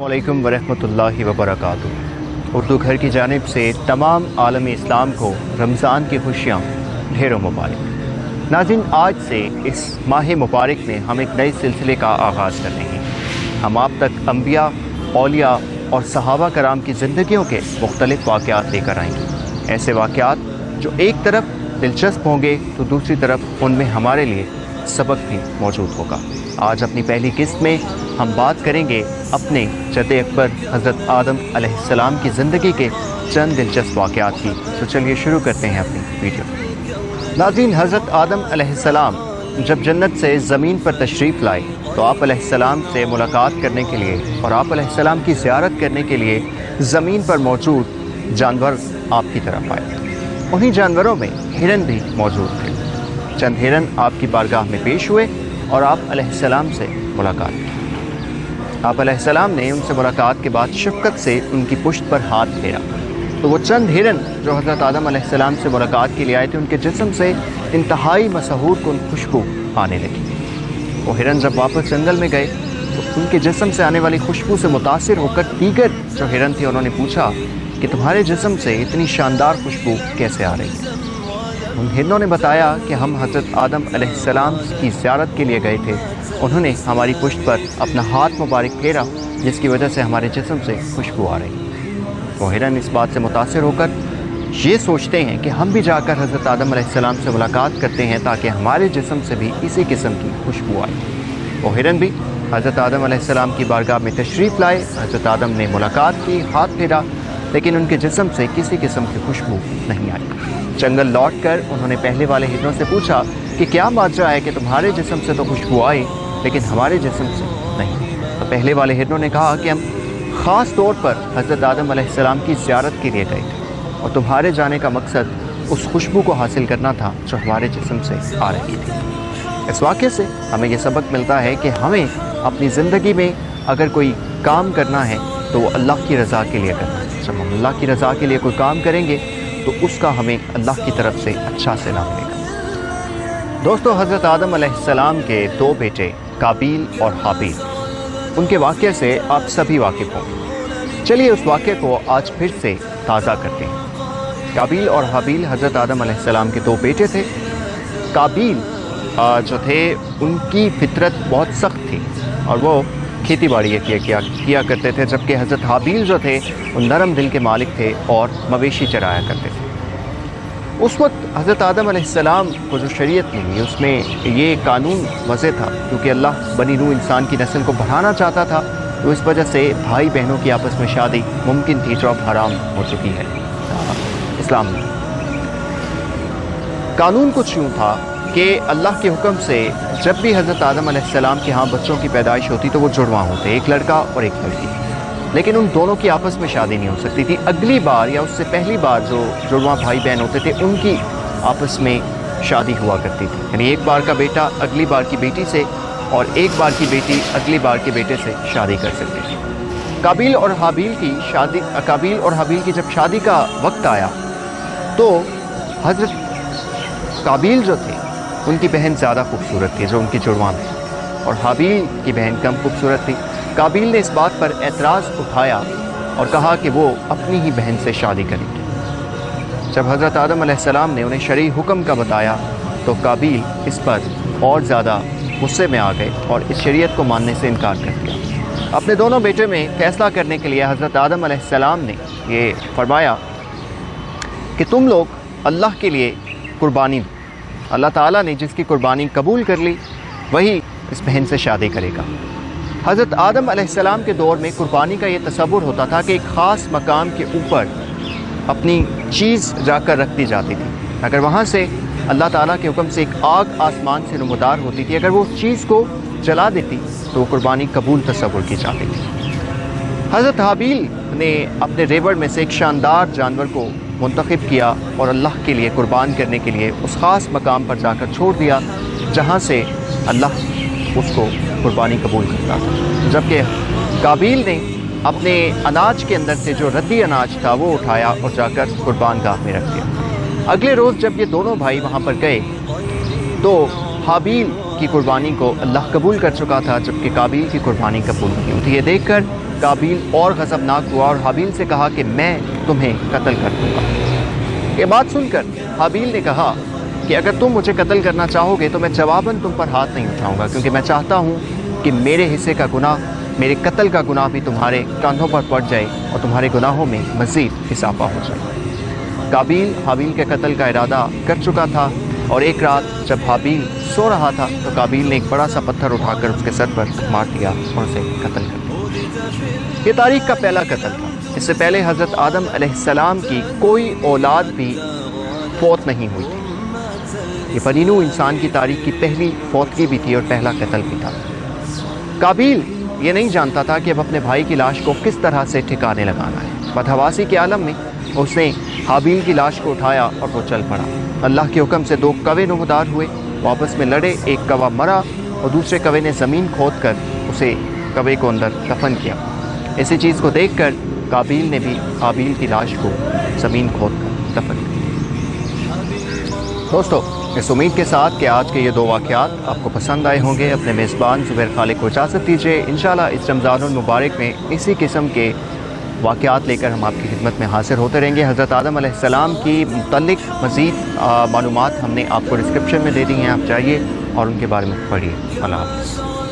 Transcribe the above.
अस्सलामुअलैकुम वरहमतुल्लाहि वबरकातुहू। उर्दू घर की जानिब से तमाम आलम इस्लाम को रमज़ान की खुशियाँ ढेरों मुबारक। नाज़रीन, आज से इस माह मुबारक में हम एक नए सिलसिले का आगाज़ कर रहे हैं। हम आप तक अंबिया, औलिया और सहाबा कराम की ज़िंदगियों के मुख्तलिफ़ वाक़यात लेकर आएंगे। ऐसे वाक़यात जो एक तरफ दिलचस्प होंगे तो दूसरी तरफ उनमें हमारे लिए सबक भी मौजूद होगा। आज अपनी पहली किस्त में हम बात करेंगे अपने जद्द अकबर हज़रत आदम अलैहिस्सलाम की ज़िंदगी के चंद दिलचस्प वाक़यात की। तो चलिए शुरू करते हैं अपनी वीडियो। नाज़रीन, हज़रत आदम अलैहिस्सलाम जब जन्नत से ज़मीन पर तशरीफ़ लाए तो आप अलैहिस्सलाम से मुलाकात करने के लिए और आप अलैहिस्सलाम की ज़ियारत करने के लिए ज़मीन पर मौजूद जानवर आपकी तरफ आए। उन्हीं जानवरों में हिरन भी मौजूद थे। चंद हिरन आपकी बारगाह में पेश हुए और आप अलैहिस्सलाम से मुलाकात की। आप अलैहिस्सलाम ने उनसे मुलाकात के बाद शफ़क़त से उनकी पुश्त पर हाथ फेरा तो वो चंद हिरन जो हज़रत आदम अलैहिस्सलाम से मुलाकात के लिए आए थे, उनके जिस्म से इंतहाई मसहूर कुन खुशबू आने लगी। वो हिरन जब वापस जंगल में गए तो उनके जिस्म से आने वाली खुशबू से मुतासिर होकर दीगर जो हिरन थे उन्होंने पूछा कि तुम्हारे जिस्म से इतनी शानदार खुशबू कैसे आ रही है। उन हिरनों ने बताया कि हम हज़रत आदम अलैहिस्सलाम की ज़ियारत के लिए गए थे। उन्होंने हमारी पुश्त पर अपना हाथ मुबारक फेरा जिसकी वजह से हमारे जिस्म से खुशबू आ रही। वो हिरन इस बात से मुतासिर होकर ये सोचते हैं कि हम भी जाकर हज़रत आदम अलैहिस्सलाम से मुलाकात करते हैं ताकि हमारे जिस्म से भी इसी किस्म की खुशबू आए। वो हिरन भी हज़रत आदम अलैहिस्सलाम की बारगाह में तशरीफ़ लाए। हज़रत आदम ने मुलाकात की, हाथ फेरा, लेकिन उनके जिस्म से किसी किस्म की खुशबू नहीं आई। जंगल लौटकर उन्होंने पहले वाले हिरनों से पूछा कि क्या माजरा है कि तुम्हारे जिस्म से तो खुशबू आई लेकिन हमारे जिस्म से नहीं। तो पहले वाले हिरनों ने कहा कि हम ख़ास तौर पर हज़रत आदम अलैहिस्सलाम की ज़ियारत के लिए गए थे और तुम्हारे जाने का मकसद उस खुशबू को हासिल करना था जो हमारे जिस्म से आ रही थी। इस वाक़े से हमें यह सबक मिलता है कि हमें अपनी ज़िंदगी में अगर कोई काम करना है तो वो अल्लाह की रज़ा के लिए करना है। जब हम अल्लाह की रज़ा के लिए कोई काम करेंगे तो उसका हमें अल्लाह की तरफ से अच्छा सिला मिलेगा। दोस्तों, हज़रत आदम अलैहिस्सलाम के दो बेटे काबील और हाबील, उनके वाक़े से आप सभी वाकिफ़ होंगे। चलिए उस वाक़े को आज फिर से ताज़ा करते हैं। काबील और हाबील हज़रत आदम अलैहिस्सलाम के दो बेटे थे। काबील जो थे उनकी फितरत बहुत सख्त थी और वो खेती बाड़ी किया करते थे, जबकि हज़रत हाबील जो थे वो नरम दिल के मालिक थे और मवेशी चराया करते थे। उस वक्त हज़रत आदम अलैहिस्सलाम को जो शरीयत मिली उसमें ये कानून वज़े था क्योंकि अल्लाह बनी नूह इंसान की नस्ल को बढ़ाना चाहता था, तो इस वजह से भाई बहनों की आपस में शादी मुमकिन थी जो अब हराम हो चुकी है इस्लाम में। कानून कुछ यूँ था कि अल्लाह के हुक्म से जब भी हज़रत आदम अलैहिस्सलाम के यहाँ बच्चों की पैदाइश होती तो वो जुड़वा होते, एक लड़का और एक लड़की, लेकिन उन दोनों की आपस में शादी नहीं हो सकती थी। अगली बार या उससे पहली बार जो जुड़वा भाई बहन होते थे उनकी आपस में शादी हुआ करती थी, यानी एक बार का बेटा अगली बार की बेटी से और एक बार की बेटी अगली बार के बेटे से शादी कर सकती थी। काबील और हाबील की जब शादी का वक्त आया तो हज़रत काबील जो थे उनकी बहन ज़्यादा खूबसूरत थी जो उनकी जुड़वा में, और हाबील की बहन कम खूबसूरत थी। काबील ने इस बात पर एतराज़ उठाया और कहा कि वो अपनी ही बहन से शादी करेंगे। जब हज़रत आदम अलैहिस्सलाम ने उन्हें शरई हुक्म का बताया तो काबील इस पर और ज़्यादा गुस्से में आ गए और इस शरीयत को मानने से इनकार कर दिया। अपने दोनों बेटे में फ़ैसला करने के लिए हज़रत आदम अलैहिस्सलाम ने ये फरमाया कि तुम लोग अल्लाह के लिए कुर्बानी, अल्लाह ताला ने जिसकी कुर्बानी कबूल कर ली वही इस बहन से शादी करेगा। हज़रत आदम अलैहिस्सलाम के दौर में कुर्बानी का ये तसव्वुर होता था कि एक ख़ास मकाम के ऊपर अपनी चीज़ जाकर रख दी जाती थी। अगर वहाँ से अल्लाह ताला के हुक्म से एक आग आसमान से नमदार होती थी, अगर वो उस चीज़ को जला देती तो वो कुर्बानी कबूल तसव्वुर की जाती थी। हज़रत हाबील ने अपने रेवड़ में से एक शानदार जानवर को मुंतखब किया और अल्लाह के लिए कुर्बान करने के लिए उस ख़ास मकाम पर जाकर छोड़ दिया जहाँ से अल्लाह उसको कुर्बानी कबूल करता था। जबकि काबील ने अपने अनाज के अंदर से जो रद्दी अनाज था वो उठाया और जाकर कुर्बान गाह में रख दिया। अगले रोज़ जब ये दोनों भाई वहाँ पर गए तो हाबील की कुर्बानी को अल्लाह कबूल कर चुका था जबकि काबील की कुर्बानी कबूल नहीं हुई थी। ये देखकर قابیل اور غضبناک ہوا اور حابیل سے کہا کہ میں تمہیں قتل کر دوں گا۔ یہ بات سن کر حابیل نے کہا کہ اگر تم مجھے قتل کرنا چاہو گے تو میں جواباً تم پر ہاتھ نہیں اٹھاؤں گا، کیونکہ میں چاہتا ہوں کہ میرے حصے کا گناہ، میرے قتل کا گناہ بھی تمہارے کاندھوں پر پڑ جائے اور تمہارے گناہوں میں مزید اضافہ ہو جائے۔ قابیل حابیل کے قتل کا ارادہ کر چکا تھا اور ایک رات جب حابیل سو رہا تھا تو قابیل نے ایک بڑا سا پتھر اٹھا کر اس کے سر پر مار دیا اور اسے قتل کر دیا۔ یہ تاریخ کا پہلا قتل تھا۔ اس سے پہلے حضرت آدم علیہ السلام کی کوئی اولاد بھی فوت نہیں ہوئی تھی۔ یہ پرینو انسان کی تاریخ کی پہلی فوتگی بھی تھی اور پہلا قتل بھی تھا۔ قابیل یہ نہیں جانتا تھا کہ اب اپنے بھائی کی لاش کو کس طرح سے ٹھکانے لگانا ہے۔ بدحواسی کے عالم میں اس نے حابیل کی لاش کو اٹھایا اور وہ چل پڑا۔ اللہ کے حکم سے دو کوے نمودار ہوئے، وہ آپس میں لڑے، ایک کوہ مرا اور دوسرے کوے نے زمین کھود کر اسے کوے کو اندر دفن کیا۔ اسی چیز کو دیکھ کر قابیل نے بھی حابیل کی لاش کو زمین کھود کر دفن کیا۔ دوستو، اس امید کے ساتھ کہ آج کے یہ دو واقعات آپ کو پسند آئے ہوں گے، اپنے میزبان زبیر خالق کو اجازت دیجیے۔ انشاءاللہ اس رمضان المبارک میں اسی قسم کے واقعات لے کر ہم آپ کی خدمت میں حاضر ہوتے رہیں گے۔ حضرت آدم علیہ السلام کی متعلق مزید معلومات ہم نے آپ کو ڈسکرپشن میں دے دی ہیں، آپ جائیے اور ان کے بارے میں پڑھیے۔ اللہ حافظ۔